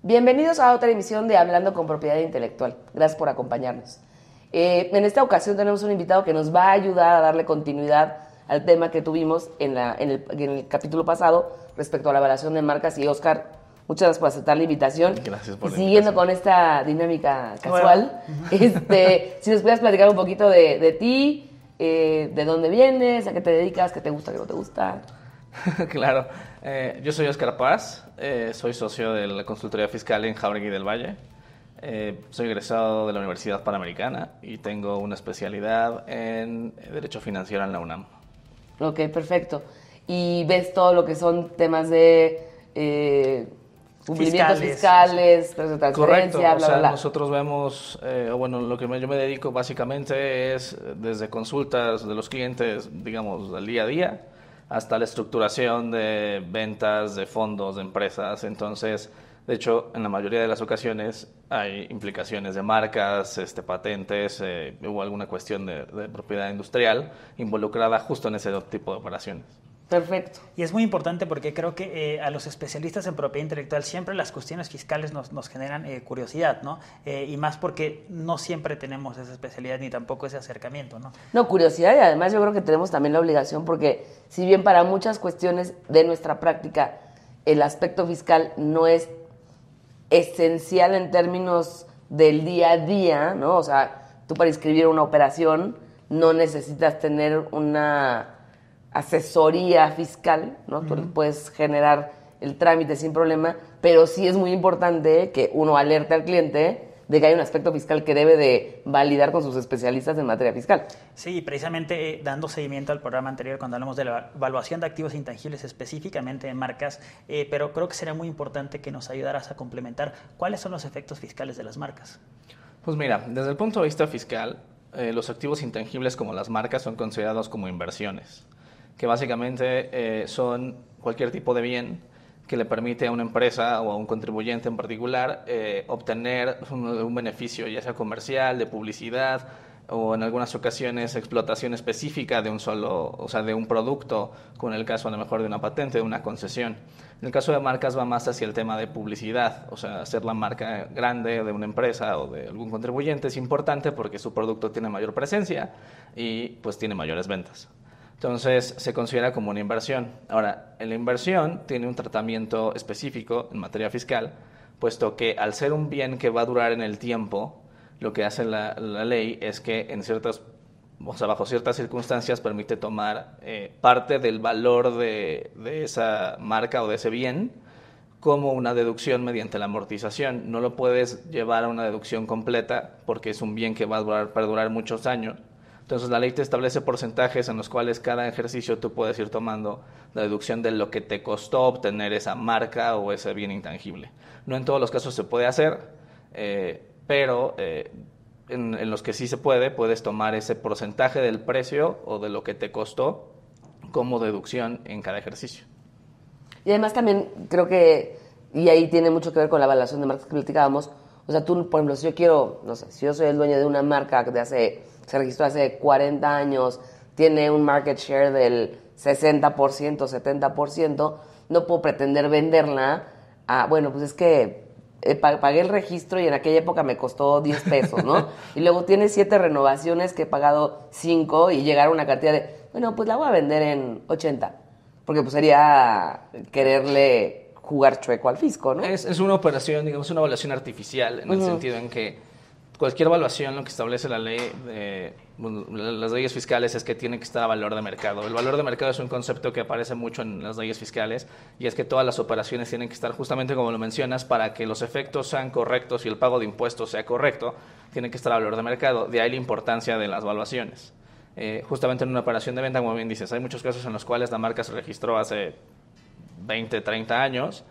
Bienvenidos a otra emisión de Hablando con Propiedad Intelectual. Gracias por acompañarnos. En esta ocasión tenemos un invitado que nos va a ayudar a darle continuidad al tema que tuvimos en el capítulo pasado respecto a la evaluación de marcas. Y Oscar, muchas gracias por aceptar la invitación. Gracias por la Siguiendo invitación. con esta dinámica casual, si nos pudieras platicar un poquito de ti, de dónde vienes, a qué te dedicas, qué te gusta, qué no te gusta. Claro. Yo soy Oscar Paz, soy socio de la consultoría fiscal en Jáuregui del Valle. Soy egresado de la Universidad Panamericana y tengo una especialidad en Derecho Financiero en la UNAM. Ok, perfecto. ¿Y ves todo lo que son temas de cumplimientos fiscales, de transferencia, Correcto, bla, o sea, bla, bla? nosotros vemos, lo que yo me dedico básicamente es desde consultas de los clientes, digamos, del día a día, hasta la estructuración de ventas, de fondos, de empresas. Entonces, de hecho, en la mayoría de las ocasiones hay implicaciones de marcas, patentes, hubo alguna cuestión de propiedad industrial involucrada justo en ese tipo de operaciones. Perfecto. Y es muy importante porque creo que a los especialistas en propiedad intelectual siempre las cuestiones fiscales nos generan curiosidad, ¿no? Y más porque no siempre tenemos esa especialidad ni tampoco ese acercamiento, ¿no? No, curiosidad, y además yo creo que tenemos también la obligación porque si bien para muchas cuestiones de nuestra práctica el aspecto fiscal no es esencial en términos del día a día, ¿no? O sea, tú para inscribir una operación no necesitas tener una asesoría fiscal, ¿no? Tú puedes generar el trámite sin problema, pero sí es muy importante que uno alerte al cliente de que hay un aspecto fiscal que debe de validar con sus especialistas en materia fiscal. Sí, precisamente dando seguimiento al programa anterior cuando hablamos de la evaluación de activos intangibles específicamente en marcas, pero creo que sería muy importante que nos ayudaras a complementar cuáles son los efectos fiscales de las marcas. Pues mira, desde el punto de vista fiscal, los activos intangibles como las marcas son considerados como inversiones, que básicamente son cualquier tipo de bien que le permite a una empresa o a un contribuyente en particular obtener un beneficio, ya sea comercial, de publicidad o en algunas ocasiones explotación específica de un solo, o sea, de un producto, como en el caso a lo mejor de una patente, de una concesión. En el caso de marcas va más hacia el tema de publicidad, o sea, hacer la marca grande de una empresa o de algún contribuyente es importante porque su producto tiene mayor presencia y pues tiene mayores ventas. Entonces, se considera como una inversión. Ahora, la inversión tiene un tratamiento específico en materia fiscal, puesto que al ser un bien que va a durar en el tiempo, lo que hace la ley es que bajo ciertas circunstancias permite tomar parte del valor de esa marca o de ese bien como una deducción mediante la amortización. No lo puedes llevar a una deducción completa porque es un bien que va a perdurar muchos años. Entonces la ley te establece porcentajes en los cuales cada ejercicio tú puedes ir tomando la deducción de lo que te costó obtener esa marca o ese bien intangible. No en todos los casos se puede hacer, pero en los que sí se puede, puedes tomar ese porcentaje del precio o de lo que te costó como deducción en cada ejercicio. Y además también creo que, y ahí tiene mucho que ver con la evaluación de marcas que platicábamos, o sea, tú, por ejemplo, si yo quiero, no sé, si yo soy el dueño de una marca se registró hace 40 años, tiene un market share del 60%, 70%, no puedo pretender venderla a, bueno, pues es que pagué el registro y en aquella época me costó 10 pesos, ¿no? Y luego tiene 7 renovaciones que he pagado 5 y llegar a una cantidad de, bueno, pues la voy a vender en 80, porque pues sería quererle jugar chueco al fisco, ¿no? Es una operación, digamos, una evaluación artificial, en el sentido en que cualquier evaluación, lo que establece la ley, las leyes fiscales, es que tiene que estar a valor de mercado. El valor de mercado es un concepto que aparece mucho en las leyes fiscales y es que todas las operaciones tienen que estar justamente como lo mencionas para que los efectos sean correctos y el pago de impuestos sea correcto, tiene que estar a valor de mercado. De ahí la importancia de las evaluaciones. Justamente en una operación de venta, como bien dices, hay muchos casos en los cuales la marca se registró hace 20, 30 años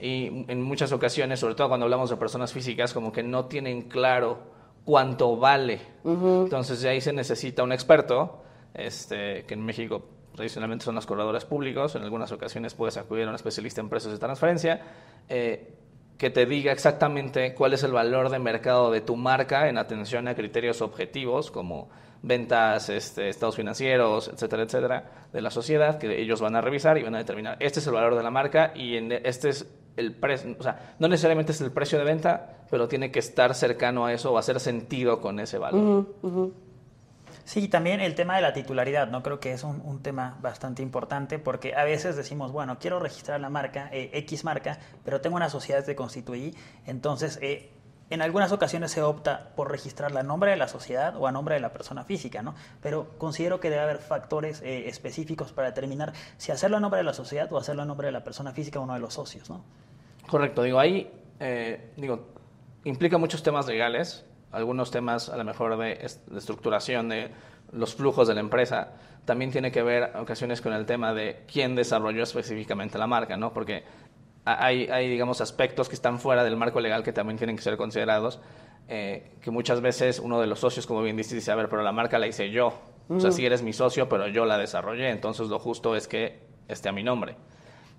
Y en muchas ocasiones, sobre todo cuando hablamos de personas físicas, como que no tienen claro cuánto vale. Entonces de ahí se necesita un experto, que en México tradicionalmente son los corredores públicos. En algunas ocasiones puedes acudir a un especialista en precios de transferencia, que te diga exactamente cuál es el valor de mercado de tu marca en atención a criterios objetivos como ventas, estados financieros, etcétera, etcétera, de la sociedad, que ellos van a revisar y van a determinar, este es el valor de la marca y este es el precio, o sea, no necesariamente es el precio de venta, pero tiene que estar cercano a eso o hacer sentido con ese valor. Sí, también el tema de la titularidad, ¿no? Creo que es un tema bastante importante porque a veces decimos, bueno, quiero registrar la marca, X marca, pero tengo una sociedad que constituí, entonces en algunas ocasiones se opta por registrarla a nombre de la sociedad o a nombre de la persona física, ¿no? Pero considero que debe haber factores específicos para determinar si hacerlo a nombre de la sociedad o hacerlo a nombre de la persona física o uno de los socios, ¿no? Correcto, ahí implica muchos temas legales, algunos temas a lo mejor de estructuración de los flujos de la empresa. También tiene que ver ocasiones con el tema de quién desarrolló específicamente la marca, ¿no? Porque hay digamos, aspectos que están fuera del marco legal que también tienen que ser considerados, que muchas veces uno de los socios, como bien dice, a ver, pero la marca la hice yo. O sea, sí eres mi socio, pero yo la desarrollé, entonces lo justo es que esté a mi nombre.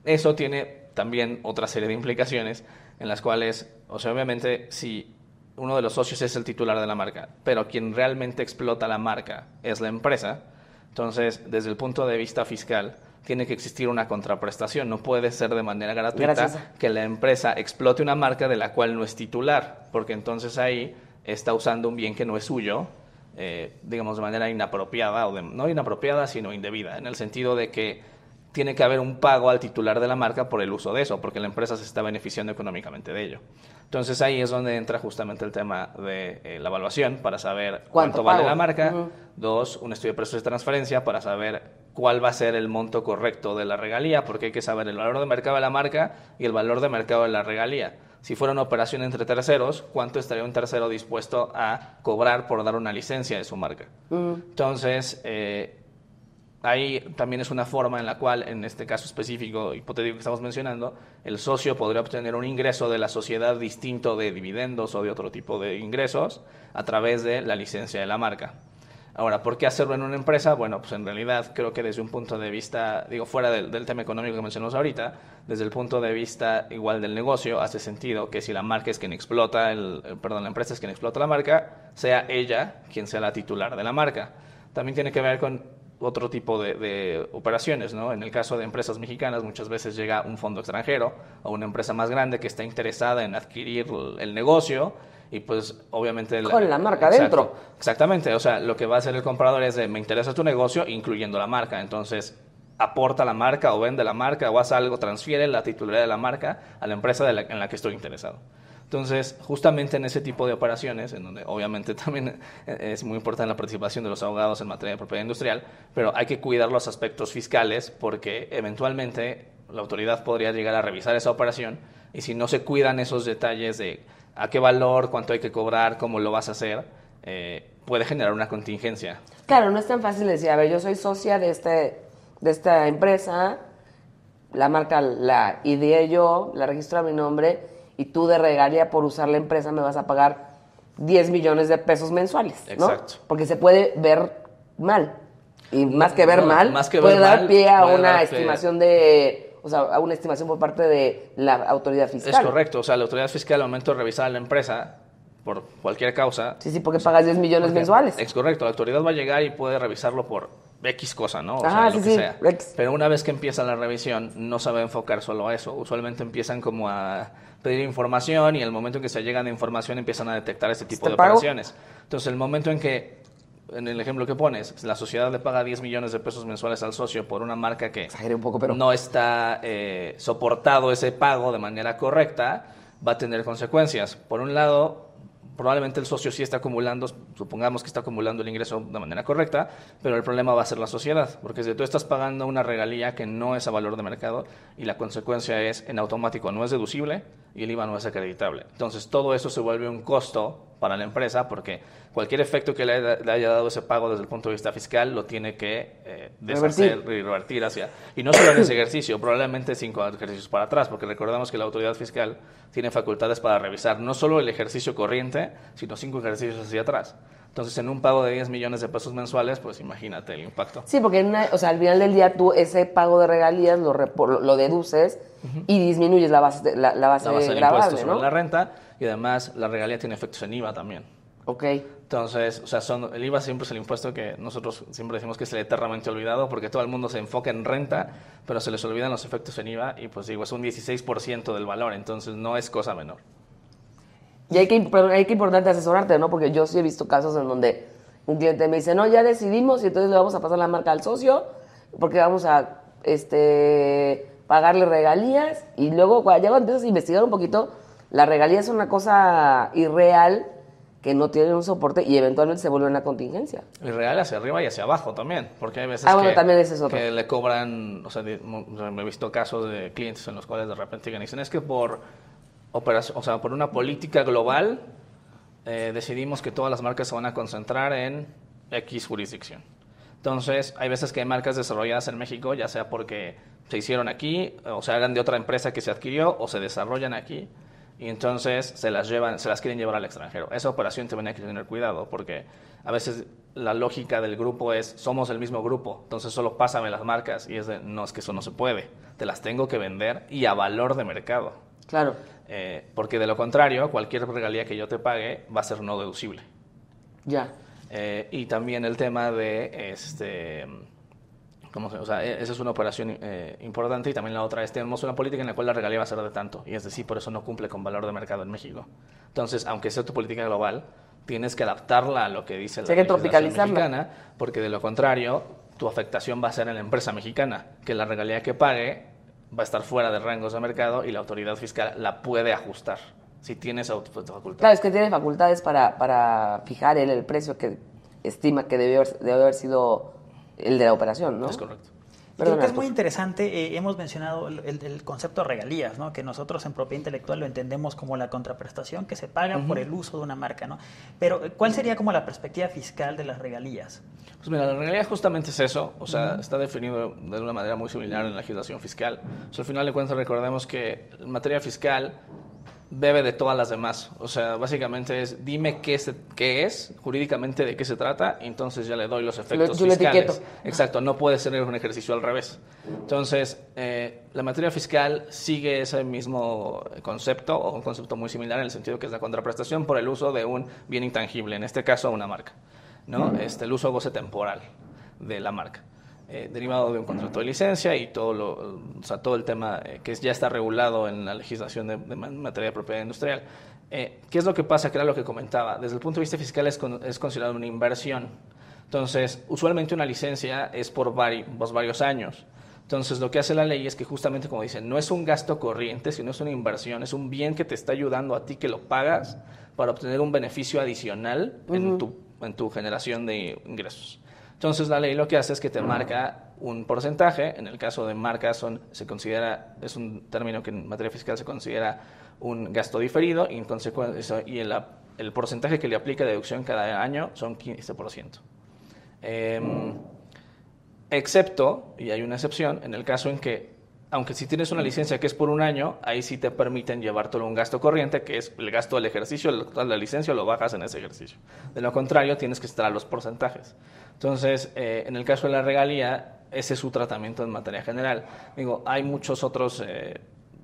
Eso tiene también otra serie de implicaciones en las cuales, o sea, obviamente, si uno de los socios es el titular de la marca, pero quien realmente explota la marca es la empresa, entonces, desde el punto de vista fiscal, tiene que existir una contraprestación. No puede ser de manera gratuita que la empresa explote una marca de la cual no es titular, porque entonces ahí está usando un bien que no es suyo, digamos, de manera inapropiada, no inapropiada, sino indebida, en el sentido de que tiene que haber un pago al titular de la marca por el uso de eso, porque la empresa se está beneficiando económicamente de ello. Entonces ahí es donde entra justamente el tema de la evaluación para saber cuánto vale la marca. Dos, un estudio de precios de transferencia para saber cuál va a ser el monto correcto de la regalía, porque hay que saber el valor de mercado de la marca y el valor de mercado de la regalía. Si fuera una operación entre terceros, ¿cuánto estaría un tercero dispuesto a cobrar por dar una licencia de su marca? Entonces, ahí también es una forma en la cual, en este caso específico hipotético que estamos mencionando, el socio podría obtener un ingreso de la sociedad distinto de dividendos o de otro tipo de ingresos a través de la licencia de la marca. Ahora, ¿por qué hacerlo en una empresa? Bueno, pues en realidad creo que desde un punto de vista, fuera del tema económico que mencionamos ahorita, desde el punto de vista igual del negocio, hace sentido que si la marca es quien explota, la empresa es quien explota la marca, sea ella quien sea la titular de la marca. También tiene que ver con otro tipo de operaciones, ¿no? En el caso de empresas mexicanas, muchas veces llega un fondo extranjero o una empresa más grande que está interesada en adquirir el negocio y pues obviamente... Con la marca dentro. Exactamente, o sea, lo que va a hacer el comprador es de, me interesa tu negocio, incluyendo la marca, entonces aporta la marca o vende la marca o hace algo, transfiere la titularidad de la marca a la empresa en la que estoy interesado. Entonces, justamente en ese tipo de operaciones, en donde obviamente también es muy importante la participación de los abogados en materia de propiedad industrial, pero hay que cuidar los aspectos fiscales porque eventualmente la autoridad podría llegar a revisar esa operación y si no se cuidan esos detalles de a qué valor, cuánto hay que cobrar, cómo lo vas a hacer, puede generar una contingencia. Claro, no es tan fácil decir, a ver, yo soy socia de esta empresa, la marca la ideé yo, la registro a mi nombre y tú de regalía por usar la empresa me vas a pagar 10 millones de pesos mensuales, ¿no? Exacto. Porque se puede ver mal. Y más que ver mal, más que puede ver dar mal, pie a puede una dar estimación a una estimación por parte de la autoridad fiscal. Es correcto, o sea, la autoridad fiscal al momento de revisar a la empresa por cualquier causa... Sí, porque pagas 10 millones mensuales. Es correcto, la autoridad va a llegar y puede revisarlo por X cosa, ¿no? O sea, lo que sea. Pero una vez que empieza la revisión, no se va a enfocar solo a eso. Usualmente empiezan como a pedir información y en el momento en que se llegan de información empiezan a detectar ese tipo de operaciones. Entonces, el momento en que, en el ejemplo que pones, la sociedad le paga 10 millones de pesos mensuales al socio por una marca que exageré un poco, pero no está soportado ese pago de manera correcta, va a tener consecuencias. Por un lado, probablemente el socio sí está acumulando, supongamos que está acumulando el ingreso de manera correcta, pero el problema va a ser la sociedad, porque si tú estás pagando una regalía que no es a valor de mercado y la consecuencia es en automático no es deducible, y el IVA no es acreditable. Entonces, todo eso se vuelve un costo para la empresa porque cualquier efecto que le haya dado ese pago desde el punto de vista fiscal lo tiene que deshacer y revertir hacia... Y no solo en ese ejercicio, probablemente 5 ejercicios para atrás, porque recordemos que la autoridad fiscal tiene facultades para revisar no solo el ejercicio corriente, sino 5 ejercicios hacia atrás. Entonces, en un pago de 10 millones de pesos mensuales, pues imagínate el impacto. Sí, porque o sea, al final del día tú ese pago de regalías lo deduces y disminuyes la base La base de impuestos sobre ¿no? la renta, y además la regalía tiene efectos en IVA también. Ok. Entonces, o sea, el IVA siempre es el impuesto que nosotros siempre decimos que es el eternamente olvidado, porque todo el mundo se enfoca en renta, pero se les olvidan los efectos en IVA, y pues digo, es un 16% del valor, entonces no es cosa menor. Y hay que importante asesorarte, ¿no? Porque yo sí he visto casos en donde un cliente me dice, no, ya decidimos y entonces le vamos a pasar la marca al socio porque vamos a pagarle regalías, y luego cuando ya empiezas a investigar un poquito, la regalía es una cosa irreal que no tiene un soporte y eventualmente se vuelve una contingencia. Irreal hacia arriba y hacia abajo también, porque hay veces también ese es otro. que le cobran, o sea, me he visto casos de clientes en los cuales de repente dicen, es que por operación, o sea, por una política global decidimos que todas las marcas se van a concentrar en X jurisdicción. Entonces, hay veces que hay marcas desarrolladas en México, ya sea porque se hicieron aquí, o se hagan de otra empresa que se adquirió, o se desarrollan aquí, y entonces se las quieren llevar al extranjero. Esa operación te tenía que tener cuidado, porque a veces la lógica del grupo es, somos el mismo grupo, entonces solo pásame las marcas, y no, es que eso no se puede, te las tengo que vender y a valor de mercado. Claro. Porque de lo contrario, cualquier regalía que yo te pague va a ser no deducible. Ya. Y también el tema de, o sea, esa es una operación importante, y también la otra es, tenemos una política en la cual la regalía va a ser de tanto, y es decir, por eso no cumple con valor de mercado en México. Entonces, aunque sea tu política global, tienes que adaptarla a lo que dice la legislación mexicana, porque de lo contrario, tu afectación va a ser en la empresa mexicana, que la regalía que pague va a estar fuera de rangos de mercado y la autoridad fiscal la puede ajustar si tiene esa facultad. Claro, es que tiene facultades para fijar el precio que estima que debe haber sido el de la operación, ¿no? Es correcto. Creo que es muy interesante, hemos mencionado el concepto de regalías, ¿no? Que nosotros en propiedad intelectual lo entendemos como la contraprestación que se paga por el uso de una marca, ¿no? Pero, ¿cuál sería como la perspectiva fiscal de las regalías? Pues mira, la regalía justamente es eso, o sea, está definido de una manera muy similar en la legislación fiscal. O sea, al final de cuentas recordemos que en materia fiscal bebe de todas las demás. O sea, básicamente es, dime qué es, jurídicamente de qué se trata, y entonces ya le doy los efectos fiscales. Exacto, no puede ser un ejercicio al revés. Entonces, la materia fiscal sigue ese mismo concepto, o un concepto muy similar, en el sentido que es la contraprestación por el uso de un bien intangible, en este caso una marca, ¿no? El uso goce temporal de la marca. Derivado de un contrato de licencia y todo el tema que ya está regulado en la legislación de materia de propiedad industrial. ¿Qué es lo que pasa? Que era lo que comentaba. Desde el punto de vista fiscal es considerado una inversión. Entonces, usualmente una licencia es por varios años. Entonces, lo que hace la ley es que justamente, como dicen, no es un gasto corriente, sino es una inversión, es un bien que te está ayudando a ti, que lo pagas para obtener un beneficio adicional en tu generación de ingresos. Entonces, la ley lo que hace es que te marca un porcentaje. En el caso de marcas es un término que en materia fiscal se considera un gasto diferido, y en consecuencia el porcentaje que le aplica deducción cada año son 15%. Excepto, y hay una excepción, en el caso en que, aunque si tienes una licencia que es por un año, ahí sí te permiten llevártelo un gasto corriente, que es el gasto del ejercicio, el total de la licencia lo bajas en ese ejercicio. De lo contrario, tienes que estar a los porcentajes. Entonces, en el caso de la regalía, ese es su tratamiento en materia general. Digo, hay muchos otros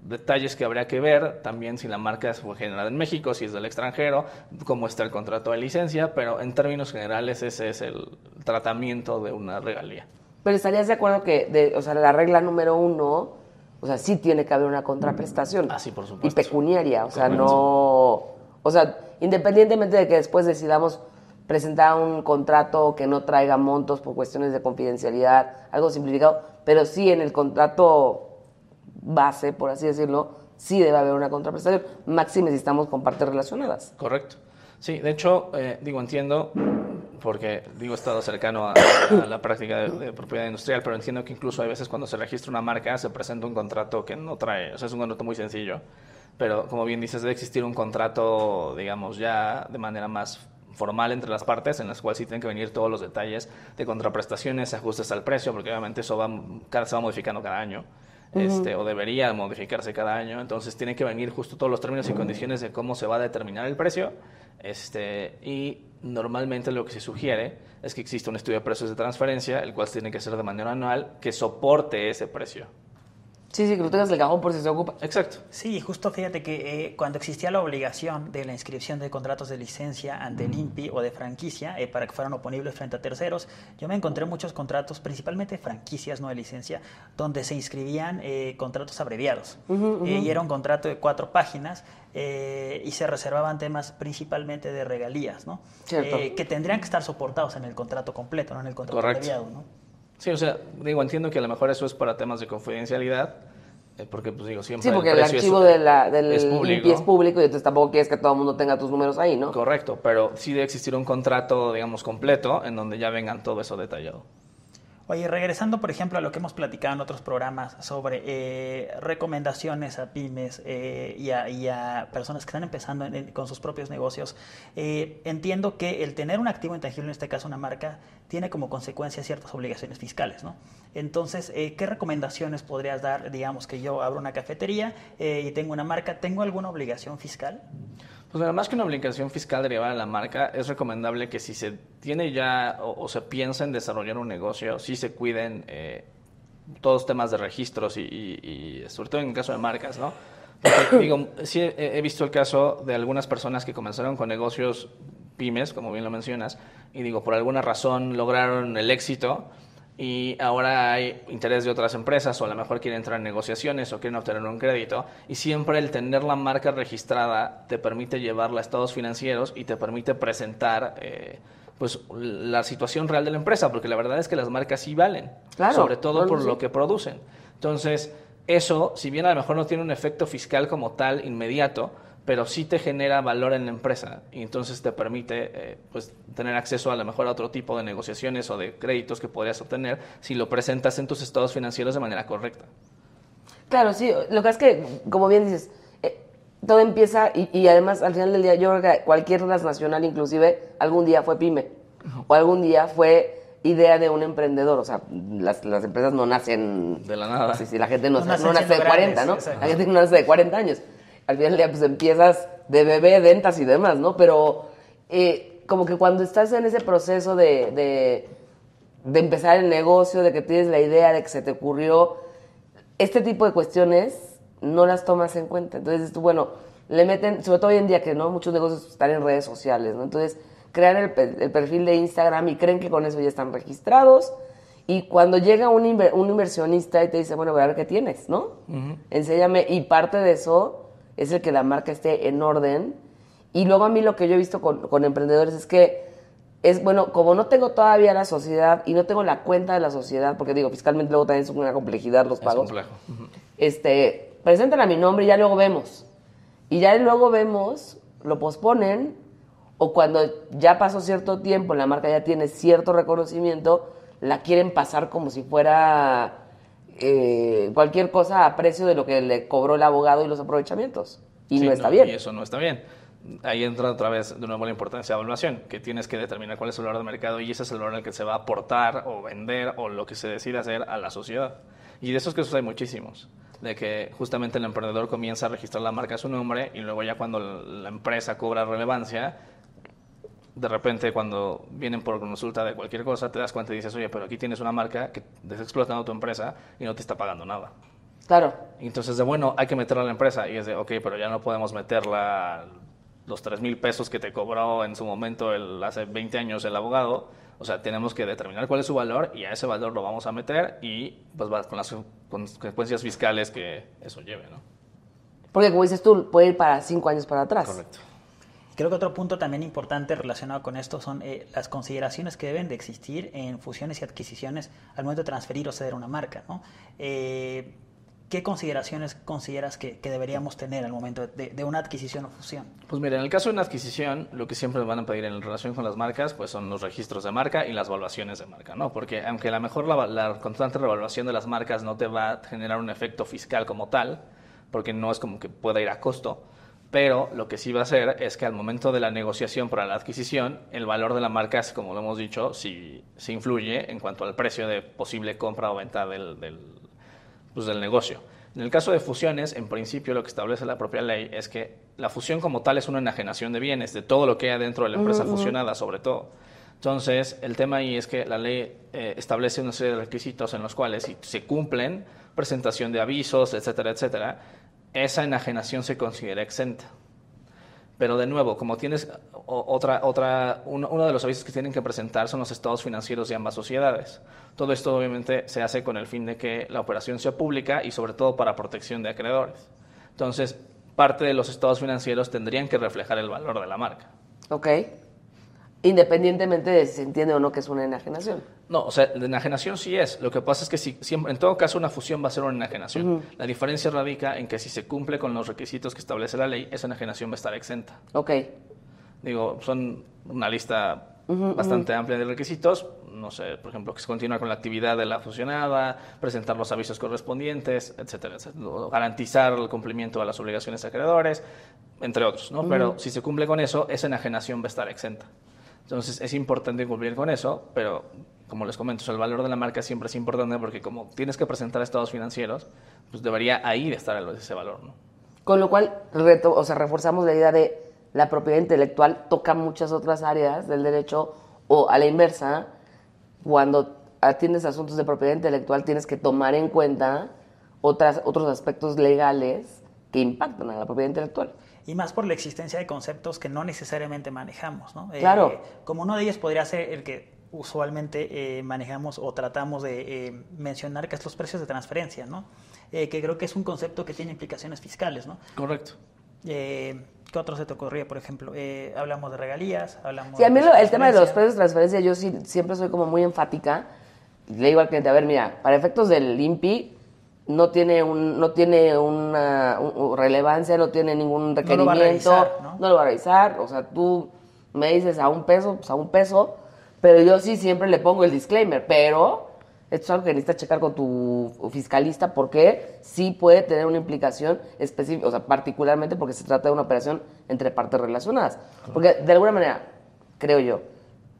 detalles que habría que ver, también si la marca fue generada en México, si es del extranjero, cómo está el contrato de licencia, pero en términos generales ese es el tratamiento de una regalía. Pero ¿estarías de acuerdo que, la regla número 1, o sea, sí tiene que haber una contraprestación? Ah, sí, por supuesto. Y pecuniaria, o sea, independientemente de que después decidamos presentar un contrato que no traiga montos por cuestiones de confidencialidad, algo simplificado, pero sí en el contrato base, por así decirlo, sí debe haber una contraprestación, máxime si estamos con partes relacionadas. Correcto. Sí, de hecho, entiendo, porque he estado cercano a la práctica de propiedad industrial, pero entiendo que incluso hay veces cuando se registra una marca se presenta un contrato que no trae, o sea, es un contrato muy sencillo, pero como bien dices, debe existir un contrato, digamos, ya de manera más formal entre las partes, en las cuales sí tienen que venir todos los detalles de contraprestaciones, ajustes al precio, porque obviamente eso se va modificando cada año. O debería modificarse cada año, entonces tiene que venir justo todos los términos y condiciones de cómo se va a determinar el precio, y normalmente lo que se sugiere es que exista un estudio de precios de transferencia, el cual tiene que ser de manera anual, que soporte ese precio. Sí, que lo tengas en el cajón por si se ocupa. Exacto. Sí, justo fíjate que cuando existía la obligación de la inscripción de contratos de licencia ante el INPI o de franquicia para que fueran oponibles frente a terceros, yo me encontré muchos contratos, principalmente franquicias, no de licencia, donde se inscribían contratos abreviados. Y era un contrato de 4 páginas y se reservaban temas principalmente de regalías, ¿no? Que tendrían que estar soportados en el contrato completo, no en el contrato abreviado, ¿no? Sí, o sea, entiendo que a lo mejor eso es para temas de confidencialidad, porque pues digo, siempre sí, porque el archivo del INPI es público y entonces tampoco quieres que todo el mundo tenga tus números ahí, ¿no? Correcto, pero sí debe existir un contrato, digamos, completo en donde ya vengan todo eso detallado. Oye, regresando, por ejemplo, a lo que hemos platicado en otros programas sobre recomendaciones a pymes y a personas que están empezando con sus propios negocios, entiendo que el tener un activo intangible, en este caso una marca, tiene como consecuencia ciertas obligaciones fiscales, ¿no? Entonces, ¿qué recomendaciones podrías dar? Digamos que yo abro una cafetería y tengo una marca, ¿tengo alguna obligación fiscal? Pues nada más que una obligación fiscal derivada de la marca, es recomendable que si se tiene ya o se piensa en desarrollar un negocio, sí se cuiden todos los temas de registros y sobre todo en el caso de marcas, ¿no? Porque, digo, sí he visto el caso de algunas personas que comenzaron con negocios pymes, como bien lo mencionas, y digo, por alguna razón lograron el éxito y ahora hay interés de otras empresas o a lo mejor quieren entrar en negociaciones o quieren obtener un crédito, y siempre el tener la marca registrada te permite llevarla a estados financieros y te permite presentar pues la situación real de la empresa, porque la verdad es que las marcas sí valen, claro, sobre todo por lo que producen. Entonces, eso, si bien a lo mejor no tiene un efecto fiscal como tal inmediato, pero sí te genera valor en la empresa y entonces te permite pues tener acceso a lo mejor a otro tipo de negociaciones o de créditos que podrías obtener si lo presentas en tus estados financieros de manera correcta. Claro, sí, lo que es que, como bien dices, todo empieza y además al final del día yo creo que cualquier transnacional inclusive algún día fue pyme o algún día fue idea de un emprendedor, o sea, las empresas no nacen de la nada. Sí, la gente no nace de 40, ¿no? Exacto. La gente no nace de 40 años. Al final del día pues empiezas de bebé, ventas y demás, ¿no? Pero como que cuando estás en ese proceso de empezar el negocio, de que tienes la idea, de que se te ocurrió, este tipo de cuestiones no las tomas en cuenta. Entonces, bueno, le meten, sobre todo hoy en día que no muchos negocios están en redes sociales, ¿no? Entonces, crean el perfil de Instagram y creen que con eso ya están registrados. Y cuando llega un inversionista y te dice, bueno, a ver qué tienes, ¿no? Enséñame. Y parte de eso es el que la marca esté en orden. Y luego a mí lo que yo he visto con emprendedores es que es, bueno, como no tengo todavía la sociedad y no tengo la cuenta de la sociedad, porque digo, fiscalmente luego también es una complejidad los pagos. Es complejo. Presentan a mi nombre y ya luego vemos. Y ya luego vemos, lo posponen, o cuando ya pasó cierto tiempo, la marca ya tiene cierto reconocimiento, la quieren pasar como si fuera cualquier cosa a precio de lo que le cobró el abogado y los aprovechamientos. Y sí, no está bien. Y eso no está bien. Ahí entra otra vez de nuevo la importancia de evaluación, que tienes que determinar cuál es el valor de mercado y ese es el valor en el que se va a aportar o vender o lo que se decide hacer a la sociedad. Y de esos casos hay muchísimos, de que justamente el emprendedor comienza a registrar la marca a su nombre y luego ya cuando la empresa cobra relevancia, de repente cuando vienen por consulta de cualquier cosa te das cuenta y dices, oye, pero aquí tienes una marca que te está explotando tu empresa y no te está pagando nada. Claro. Y entonces bueno, hay que meterla a la empresa y es de, ok, pero ya no podemos meterla los 3,000 pesos que te cobró en su momento hace 20 años el abogado. O sea, tenemos que determinar cuál es su valor y a ese valor lo vamos a meter y pues va con las consecuencias fiscales que eso lleve, ¿no? Porque como dices tú, puede ir para 5 años para atrás. Correcto. Creo que otro punto también importante relacionado con esto son las consideraciones que deben de existir en fusiones y adquisiciones al momento de transferir o ceder una marca, ¿no? ¿Qué consideraciones consideras que deberíamos tener al momento de una adquisición o fusión? Pues mira, en el caso de una adquisición, lo que siempre van a pedir en relación con las marcas, pues son los registros de marca y las evaluaciones de marca, ¿no? Porque aunque a lo mejor la constante revaluación de las marcas no te va a generar un efecto fiscal como tal, porque no es como que pueda ir a costo. Pero lo que sí va a hacer es que al momento de la negociación para la adquisición, el valor de la marca, como lo hemos dicho, sí influye en cuanto al precio de posible compra o venta del negocio. En el caso de fusiones, en principio lo que establece la propia ley es que la fusión como tal es una enajenación de bienes, de todo lo que hay dentro de la empresa fusionada, sobre todo. Entonces, el tema ahí es que la ley establece una serie de requisitos en los cuales, si se cumplen, presentación de avisos, etcétera, etcétera, esa enajenación se considera exenta. Pero de nuevo, como tienes uno de los avisos que tienen que presentar son los estados financieros de ambas sociedades. Todo esto obviamente se hace con el fin de que la operación sea pública y sobre todo para protección de acreedores. Entonces, parte de los estados financieros tendrían que reflejar el valor de la marca. Ok. Independientemente de si se entiende o no que es una enajenación. No, o sea, de enajenación sí es. Lo que pasa es que siempre, en todo caso una fusión va a ser una enajenación. La diferencia radica en que si se cumple con los requisitos que establece la ley, esa enajenación va a estar exenta. Ok. Digo, son una lista bastante amplia de requisitos. No sé, por ejemplo, que se continúa con la actividad de la fusionada, presentar los avisos correspondientes, etcétera, etcétera. Garantizar el cumplimiento de las obligaciones de acreedores, entre otros, ¿no? Pero si se cumple con eso, esa enajenación va a estar exenta. Entonces, es importante cumplir con eso, pero como les comento, el valor de la marca siempre es importante porque como tienes que presentar estados financieros, pues debería ahí de estar ese valor, ¿no? Con lo cual, reforzamos la idea de la propiedad intelectual toca muchas otras áreas del derecho, o a la inversa, cuando atiendes asuntos de propiedad intelectual tienes que tomar en cuenta otros aspectos legales que impactan a la propiedad intelectual. Y más por la existencia de conceptos que no necesariamente manejamos, ¿no? Claro. Como uno de ellos podría ser el que usualmente manejamos o tratamos de mencionar, que es los precios de transferencia, ¿no? Que creo que es un concepto que tiene implicaciones fiscales, ¿no? Correcto. ¿Qué otro se te ocurría, por ejemplo? Hablamos de regalías, hablamos Sí, a mí de el tema de los precios de transferencia, yo sí, siempre soy como muy enfática. Le digo al cliente, a ver, mira, para efectos del INPI, no tiene una relevancia, no tiene ningún requerimiento, no lo va a revisar, o sea, tú me dices a un peso, pues a un peso, pero yo sí siempre le pongo el disclaimer, pero esto es algo que necesitas checar con tu fiscalista porque sí puede tener una implicación específica, o sea, particularmente porque se trata de una operación entre partes relacionadas, porque de alguna manera, creo yo,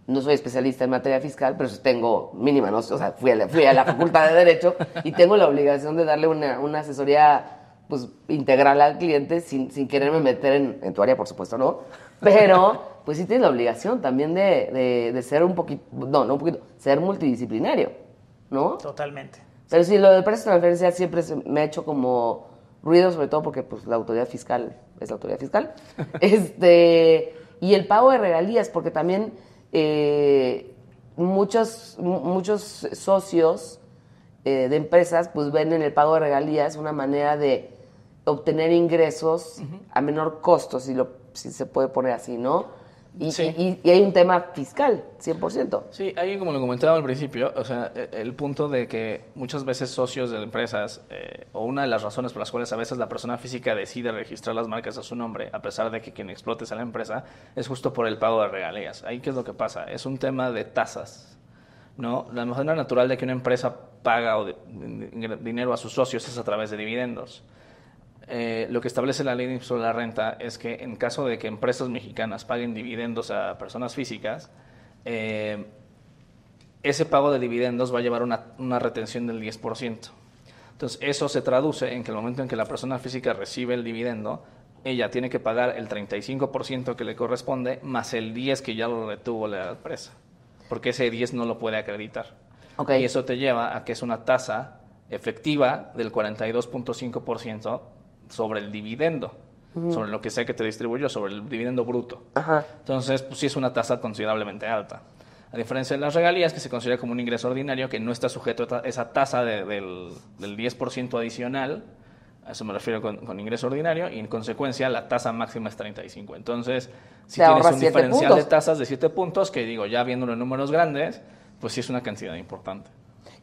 no soy especialista en materia fiscal, pero tengo mínima, ¿no? O sea, fui a la Facultad de Derecho y tengo la obligación de darle una asesoría pues integral al cliente sin quererme meter en tu área, por supuesto, ¿no? Pero pues sí tienes la obligación también de ser un poquito, no un poquito, ser multidisciplinario, ¿no? Totalmente. Pero sí, lo de precios de transferencia siempre me ha hecho como ruido, sobre todo porque pues la autoridad fiscal es la autoridad fiscal. Y el pago de regalías, porque también muchos socios de empresas pues ven en el pago de regalías una manera de obtener ingresos a menor costo, si se puede poner así, ¿no? Y hay un tema fiscal, 100%. Sí, ahí como lo comentaba al principio, o sea, el punto de que muchas veces socios de empresas, o una de las razones por las cuales a veces la persona física decide registrar las marcas a su nombre, a pesar de que quien explote sea la empresa, es justo por el pago de regalías. Ahí, ¿qué es lo que pasa? Es un tema de tasas, ¿no? La manera natural de que una empresa paga dinero a sus socios es a través de dividendos. Lo que establece la ley de impuesto a la renta es que en caso de que empresas mexicanas paguen dividendos a personas físicas, ese pago de dividendos va a llevar una retención del 10%. Entonces, eso se traduce en que el momento en que la persona física recibe el dividendo, ella tiene que pagar el 35% que le corresponde más el 10% que ya lo retuvo la empresa, porque ese 10% no lo puede acreditar. Okay. Y eso te lleva a que es una tasa efectiva del 42.5% sobre el dividendo, sobre lo que sea que te distribuyó, sobre el dividendo bruto. Ajá. Entonces, pues sí es una tasa considerablemente alta. A diferencia de las regalías, que se considera como un ingreso ordinario, que no está sujeto a esa tasa del 10% adicional, a eso me refiero con ingreso ordinario, y en consecuencia la tasa máxima es 35%. Entonces, si tienes un diferencial de tasas de 7 puntos, que digo, ya viéndolo en números grandes, pues sí es una cantidad importante.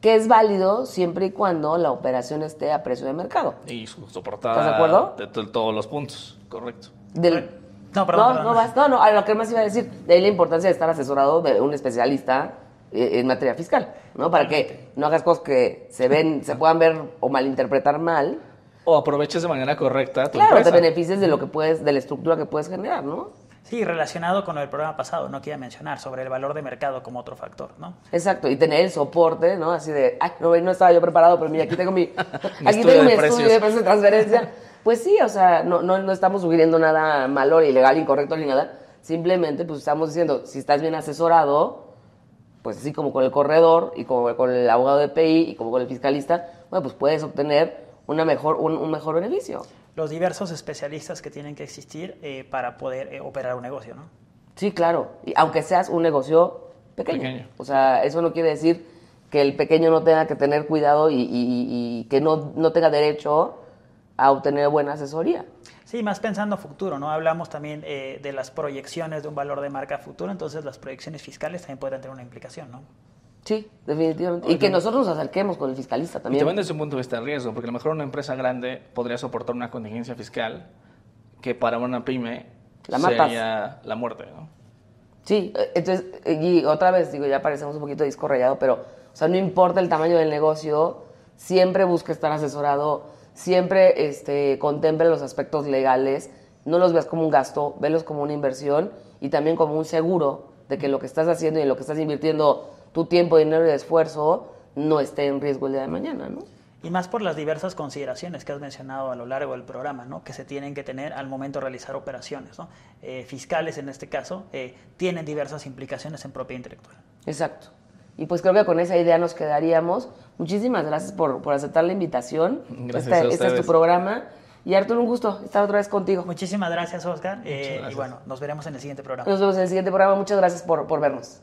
Que es válido siempre y cuando la operación esté a precio de mercado. Y soportada. ¿Estás de acuerdo? De todos los puntos, correcto. No, a lo que más iba a decir, de ahí la importancia de estar asesorado de un especialista en materia fiscal, ¿no? Para que no hagas cosas que se puedan ver o malinterpretar mal. O aproveches de manera correcta tu Claro, empresa. te beneficias de lo que puedes, de la estructura que puedes generar, ¿no? Sí, relacionado con el programa pasado, no quería mencionar sobre el valor de mercado como otro factor, ¿no? Exacto, y tener el soporte, ¿no? Así de, ay, no estaba yo preparado, pero mira, aquí tengo mi, aquí estudio tengo mi de estudio precios. de precios de transferencia. Pues sí, o sea, no estamos sugiriendo nada malo, ilegal, incorrecto ni nada. Simplemente, pues estamos diciendo, si estás bien asesorado, pues así como con el corredor y como con el abogado de PI y como con el fiscalista, bueno, pues puedes obtener un mejor beneficio. Los diversos especialistas que tienen que existir para poder operar un negocio, ¿no? Sí, claro, y aunque seas un negocio pequeño. O sea, eso no quiere decir que el pequeño no tenga que tener cuidado y que no tenga derecho a obtener buena asesoría. Sí, más pensando a futuro, ¿no? Hablamos también de las proyecciones de un valor de marca a futuro, entonces las proyecciones fiscales también pueden tener una implicación, ¿no? Sí, definitivamente. Y que nosotros nos acerquemos con el fiscalista Y también. también desde un punto de vista de riesgo, porque a lo mejor una empresa grande podría soportar una contingencia fiscal que para una pyme La matas. sería la muerte, ¿no? Sí, entonces, y otra vez, digo, ya parecemos un poquito disco rayado, pero, o sea, no importa el tamaño del negocio, siempre busca estar asesorado, siempre contemple los aspectos legales, no los veas como un gasto, velos como una inversión y también como un seguro de que lo que estás haciendo y en lo que estás invirtiendo tu tiempo, dinero y esfuerzo no esté en riesgo el día de mañana, ¿no? Y más por las diversas consideraciones que has mencionado a lo largo del programa, ¿no? Que se tienen que tener al momento de realizar operaciones, ¿no? Fiscales, en este caso, tienen diversas implicaciones en propiedad intelectual. Exacto. Y pues creo que con esa idea nos quedaríamos. Muchísimas gracias por aceptar la invitación. Gracias a Este es tu ustedes. programa. Y Arturo, un gusto estar otra vez contigo. Muchísimas gracias, Oscar. gracias. Y bueno, nos veremos en el siguiente programa. Nos vemos en el siguiente programa. Muchas gracias por vernos.